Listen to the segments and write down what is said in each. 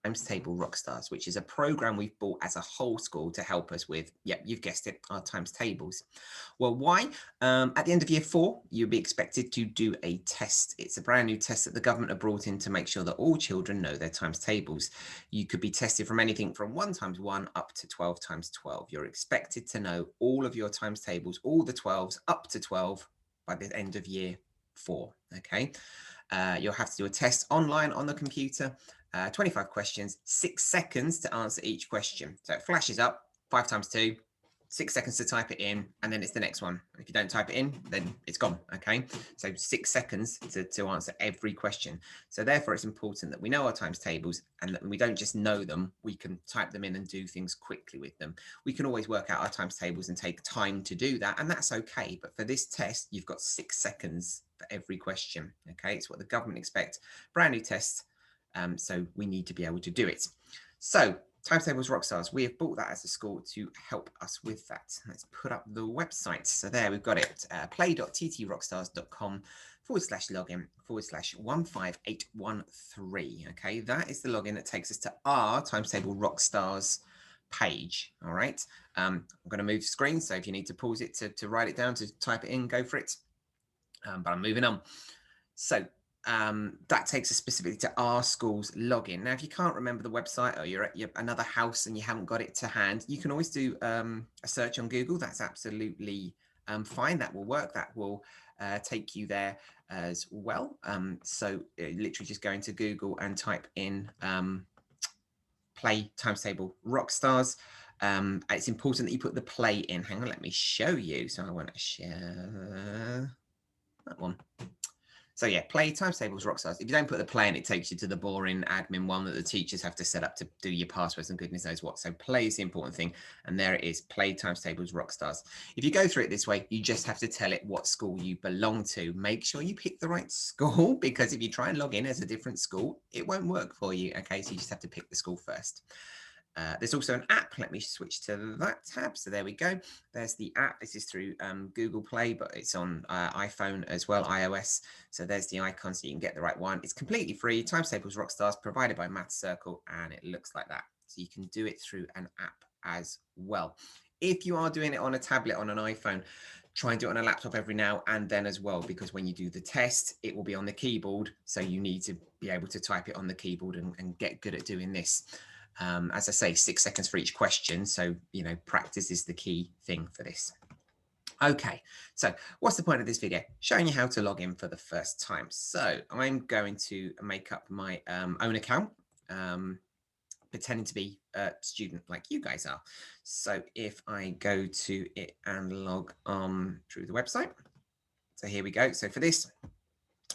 Times Table Rockstars, which is a program we've bought as a whole school to help us with, yep, you've guessed it, our times tables. Well, why? At the end of year 4, you'll be expected to do a test. It's a brand new test that the government have brought in to make sure that all children know their times tables. You could be tested from anything from 1 times 1 up to 12 times 12. You're expected to know all of your times tables, all the 12s up to 12 by the end of year 4. Okay. You'll have to do a test online on the computer, 25 questions, 6 seconds to answer each question. So it flashes up, 5 times 2, 6 seconds to type it in, and then it's the next one. If you don't type it in, then it's gone, okay? So 6 seconds to answer every question. So therefore, it's important that we know our times tables and that we don't just know them, we can type them in and do things quickly with them. We can always work out our times tables and take time to do that, and that's okay. But for this test, you've got 6 seconds for every question, okay? It's what the government expects. Brand new test, so we need to be able to do it. So Times Tables Rockstars, we have bought that as a school to help us with that. Let's put up the website. So there we've got it, play.ttrockstars.com/login/15813. Okay, that is the login that takes us to our Times Table Rockstars page. All right, I'm going to move the screen, so if you need to pause it to write it down, to type it in, go for it. But I'm moving on. So that takes us specifically to our school's login. Now, if you can't remember the website, or you're at another house and you haven't got it to hand, you can always do a search on Google. That's absolutely fine. That will work. That will take you there as well. So literally just go into Google and type in play times table Rockstars. It's important that you put the play in. Hang on, let me show you. So I want to share that one. So yeah, play times tables Rockstars. If you don't put the play in, it takes you to the boring admin one that the teachers have to set up to do your passwords and goodness knows what. So play is the important thing. And there it is, play times tables Rockstars. If you go through it this way, you just have to tell it what school you belong to. Make sure you pick the right school, because if you try and log in as a different school, it won't work for you. Okay, so you just have to pick the school first. There's also an app. Let me switch to that tab. So there we go. There's the app. This is through Google Play, but it's on iPhone as well, iOS. So there's the icon, so you can get the right one. It's completely free. Times Tables Rockstars, provided by Math Circle, and it looks like that. So you can do it through an app as well. If you are doing it on a tablet, on an iPhone, try and do it on a laptop every now and then as well, because when you do the test, it will be on the keyboard. So you need to be able to type it on the keyboard and get good at doing this. As I say, 6 seconds for each question. So, practice is the key thing for this. Okay, so what's the point of this video? Showing you how to log in for the first time. So I'm going to make up my own account, pretending to be a student like you guys are. So if I go to it and log on through the website. So here we go. So for this,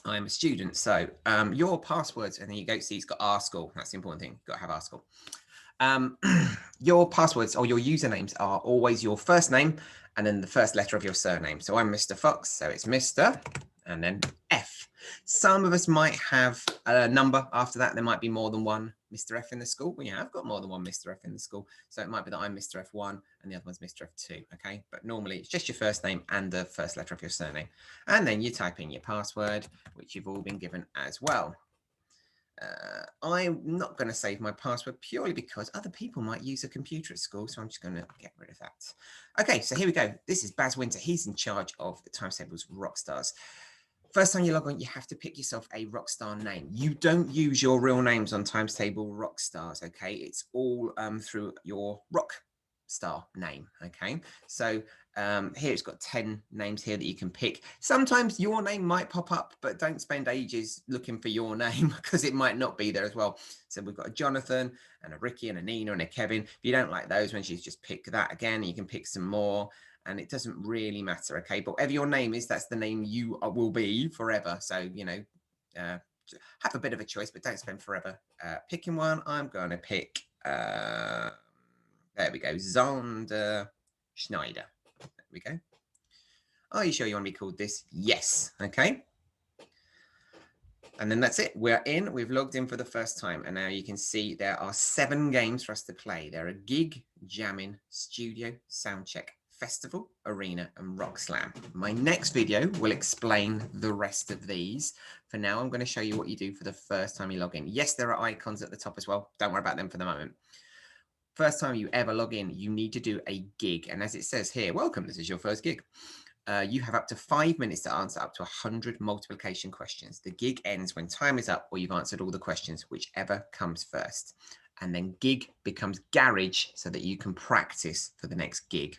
I'm a student. So your passwords, and then you go see it's got our school. That's the important thing. You've got to have our school. Your passwords or your usernames are always your first name and then the first letter of your surname. So I'm Mr. Fox, so it's Mr. and then F. Some of us might have a number after that. There might be more than one Mr. F in the school. Well, yeah, I've got more than one Mr. F in the school. So it might be that I'm Mr. F1 and the other one's Mr. F2, okay? But normally it's just your first name and the first letter of your surname. And then you type in your password, which you've all been given as well. I'm not going to save my password purely because other people might use a computer at school, so I'm just going to get rid of that. Okay, so here we go. This is Baz Winter. He's in charge of the Times Tables Rockstars. First time you log on, you have to pick yourself a Rockstar name. You don't use your real names on Times Table Rockstars, okay? It's all through your Rockstar name, okay? So here it's got 10 names here that you can pick. Sometimes your name might pop up, but don't spend ages looking for your name because it might not be there as well. So we've got a Jonathan and a Ricky and a Nina and a Kevin. If you don't like those ones, you just pick that again. You can pick some more. And it doesn't really matter, okay? But whatever your name is, that's the name you will be forever. So, have a bit of a choice, but don't spend forever picking one. I'm going to pick, there we go, Zander Schneider. There we go. Are you sure you want to be called this? Yes, okay. And then that's it. We're in. We've logged in for the first time. And now you can see there are 7 games for us to play. There are gig, jamming, studio, sound check, Festival, Arena, and Rock Slam. My next video will explain the rest of these. For now, I'm going to show you what you do for the first time you log in. Yes, there are icons at the top as well. Don't worry about them for the moment. First time you ever log in, you need to do a gig. And as it says here, welcome, this is your first gig. You have up to 5 minutes to answer up to 100 multiplication questions. The gig ends when time is up or you've answered all the questions, whichever comes first. And then gig becomes garage so that you can practice for the next gig.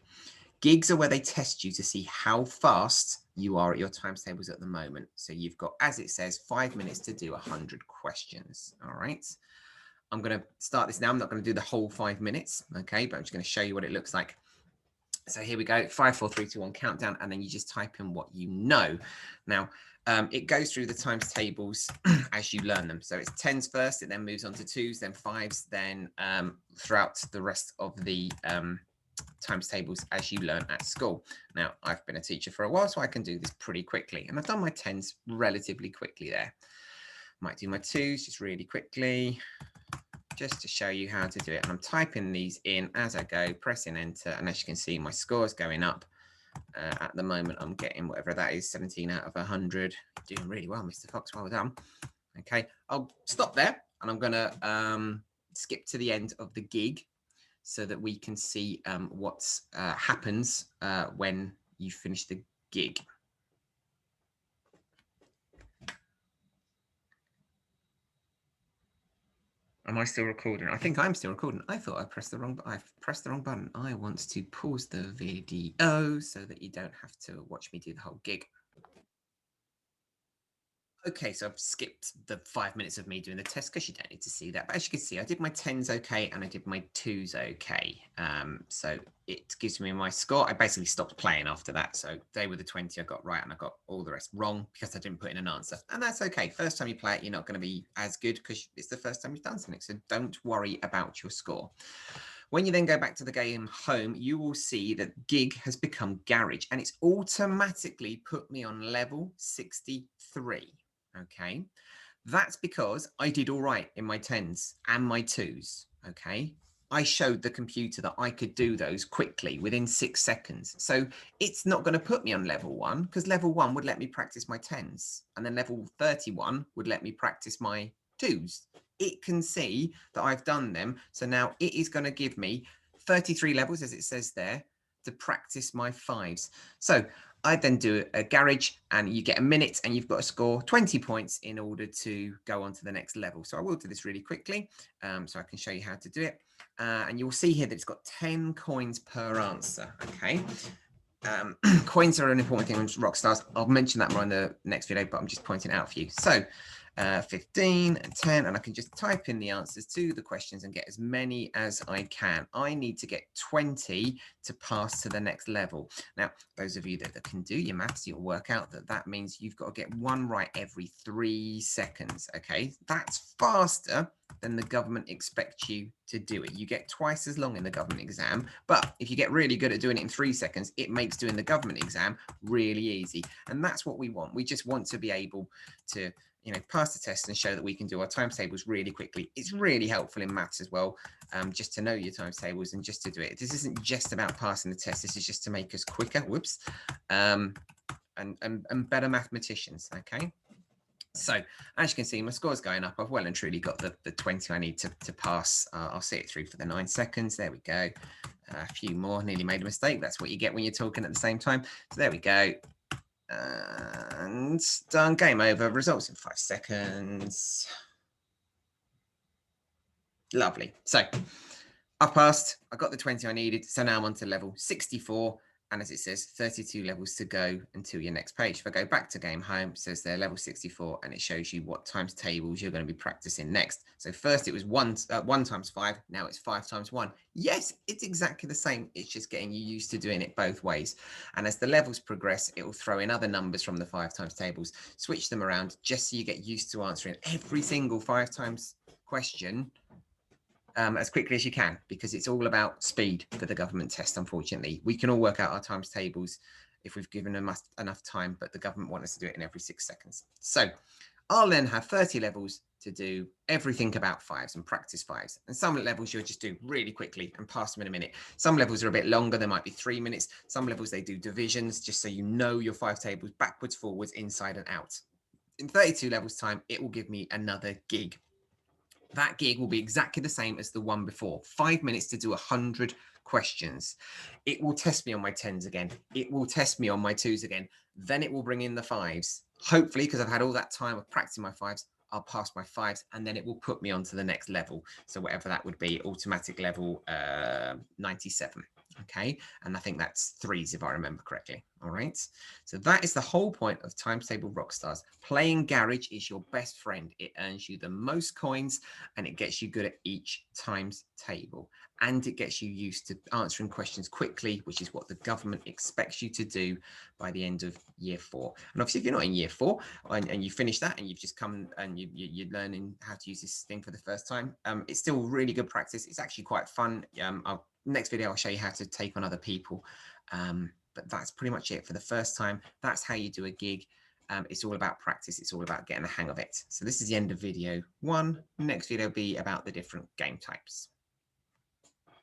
Gigs are where they test you to see how fast you are at your times tables at the moment. So you've got, as it says, 5 minutes to do 100 questions. All right. I'm going to start this now. I'm not going to do the whole 5 minutes. Okay. But I'm just going to show you what it looks like. So here we go, 5, 4, 3, 2, 1 countdown, and then you just type in what you know. Now, it goes through the times tables as you learn them. So it's 10s first, it then moves on to 2s, then 5s, then throughout the rest of the times tables as you learn at school. Now, I've been a teacher for a while, so I can do this pretty quickly. And I've done my 10s relatively quickly there. Might do my 2s just really quickly, just to show you how to do it. And I'm typing these in as I go, pressing enter. And as you can see, my score's going up. At the moment, I'm getting whatever that is, 17 out of 100. Doing really well, Mr. Fox, well done. Okay, I'll stop there and I'm going to skip to the end of the gig so that we can see what happens when you finish the gig. Am I still recording? I think I'm still recording. I thought I pressed the wrong button. I've pressed the wrong button. I want to pause the video so that you don't have to watch me do the whole gig. Okay, so I've skipped the 5 minutes of me doing the test because you don't need to see that. But as you can see, I did my 10s okay and I did my 2s okay. So it gives me my score. I basically stopped playing after that. So they were the 20 I got right and I got all the rest wrong because I didn't put in an answer. And that's okay. First time you play it, you're not going to be as good because it's the first time you've done something. So don't worry about your score. When you then go back to the game home, you will see that gig has become garage and it's automatically put me on level 63. Okay, that's because I did all right in my 10s and my 2s. Okay, I showed the computer that I could do those quickly within 6 seconds. So it's not going to put me on level 1 because level 1 would let me practice my 10s and then level 31 would let me practice my 2s. It can see that I've done them. So now it is going to give me 33 levels, as it says there, to practice my 5s. So I then do a garage and you get a minute and you've got to score 20 points in order to go on to the next level. So I will do this really quickly so I can show you how to do it. And you'll see here that it's got 10 coins per answer. Okay. Coins are an important thing on Rockstars. I'll mention that more in the next video, but I'm just pointing it out for you. So 15 and 10, and I can just type in the answers to the questions and get as many as I can. I need to get 20 to pass to the next level. Now, those of you that can do your maths, you'll work out that that means you've got to get one right every 3 seconds. Okay, that's faster than the government expects you to do it. You get twice as long in the government exam, but if you get really good at doing it in 3 seconds, it makes doing the government exam really easy. And that's what we want. We just want to be able to, you know, pass the test and show that we can do our times tables really quickly. It's really helpful in maths as well, just to know your times tables and just to do it. This isn't just about passing the test. This is just to make us quicker, whoops, and better mathematicians, okay? So as you can see, my score's going up. I've well and truly got the 20 I need to pass. I'll see it through for the 9 seconds. There we go. A few more, nearly made a mistake. That's what you get when you're talking at the same time. So there we go. And done, game over, results in 5 seconds. Lovely. So I passed, I got the 20 I needed. So now I'm on to level 64. And as it says, 32 levels to go until your next page. If I go back to game home, it says there level 64, and it shows you what times tables you're going to be practicing next. So first it was 1 times 5, now it's 5 times 1. Yes, it's exactly the same. It's just getting you used to doing it both ways. And as the levels progress, it will throw in other numbers from the 5 times tables, switch them around just so you get used to answering every single 5 times question as quickly as you can, because it's all about speed for the government test. Unfortunately, we can all work out our times tables if we've given them enough time, but the government want us to do it in every 6 seconds. So I'll then have 30 levels to do everything about fives and practice fives. And some levels you'll just do really quickly and pass them in a minute. Some levels are a bit longer. There might be 3 minutes. Some levels they do divisions just so you know your 5 tables backwards, forwards, inside and out. In 32 levels time, it will give me another gig. That gig will be exactly the same as the one before. 5 minutes to do 100 questions. It will test me on my 10s again. It will test me on my 2s again. Then it will bring in the 5s. Hopefully, because I've had all that time of practicing my 5s, I'll pass my 5s and then it will put me on to the next level. So whatever that would be, automatic level 97. Okay. And I think that's 3s if I remember correctly. All right. So that is the whole point of Times Table Rockstars. Playing Garage is your best friend. It earns you the most coins and it gets you good at each times table. And it gets you used to answering questions quickly, which is what the government expects you to do by the end of year 4. And obviously, if you're not in year 4 and you finish that and you've just come and you're learning how to use this thing for the first time, it's still really good practice. It's actually quite fun. Next video, I'll show you how to take on other people. But that's pretty much it for the first time. That's how you do a gig. It's all about practice. It's all about getting the hang of it. So this is the end of video 1. Next video will be about the different game types.